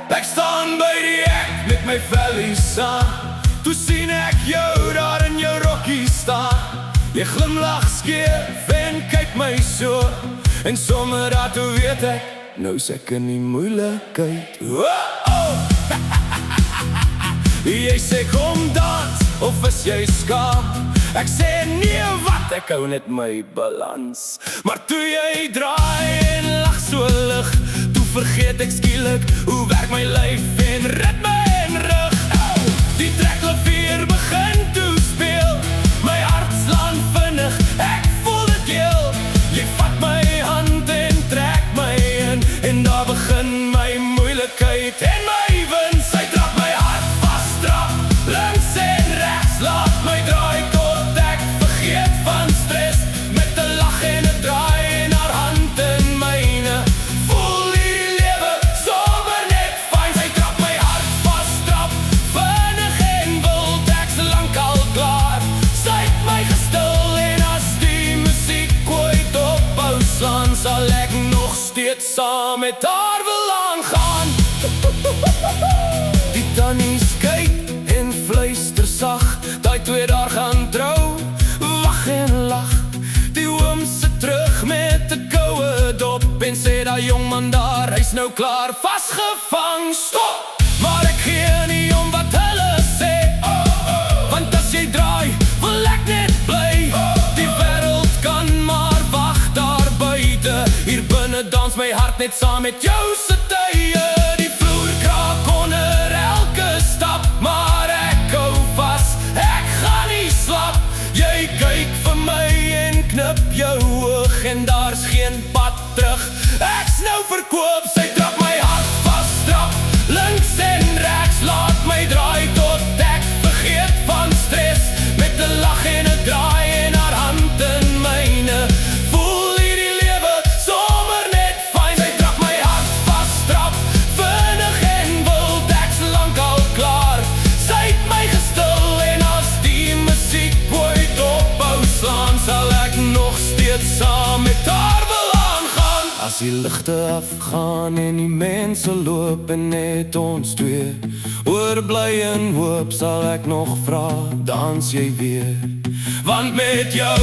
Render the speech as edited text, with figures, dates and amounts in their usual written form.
Ek staan by die hek met my vellies aan. Toe sien ek jou daar in jou rokkie staan. Jy glimlag skeef en kyk my so. En sommer daar toe weet ek, nou is ek in die moeilikheid. Jy sê kom dans, of is jy skaam? Ek sê nee wat, ek hou net my balans. Maar toe jy draai en lach so lig, toe vergeet ek skielik hoe werk my lyf en ritme en rug. Die trekklavier begin toespeel, my hart slaan vinnig, ek voel dit heel. Jy vat my hand en trek my in, en daar begin my moeilikheid en my wins. Sy trap my hart vast, trap links en rechts, laat my draai tot ek vergeet van stress. Met 'n lach en 'n draai en haar hand in myne, voel hierdie lewe sommer net fyn. Sy trap my hart vast, trap vinnig en wild, ek's lankal klaar. Sy het my gestil en as die musiek ooit ophou slaan, sal ek nog steeds saam met haar wil aangaan. Die tannies kyk en fluister sag, daai twee daar gaan trou, wag en lach. Die oom sit terug met 'n koue dop en sê daai jongman daar, hy's nou klaar vasgevang. Stop! Maar ek gee nie om wat hulle sê, want as jy draai, wil ek net bly. Die wêreld kan maar wag daar buite, hier binne dans my hart net saam met jou se tye. Die vloer kraak onder elke stap, maar ek hou vas, ek gaan nie slap. Jy kyk vir my en knip jou oog en daar's geen pad terug, ek's nou verkoop. Sy trap my hart vas, trap links en rechts, laat my draai tot ek vergeet van stress. Met 'n lach en 'n draai en haar hand in myne, voel hierdie lewe sommer net fyn. Sy trap my hart vas, trap vinnig en wild, ek's lankal klaar. Sy het my gestil en as die musiek ooit ophou slaan, sal ek nog steeds saam met haar wil aangaan. As die ligte afgaan en die mense loop en net ons twee oorbly en hoop, sal ek nog vra, dans jy weer? Want met jou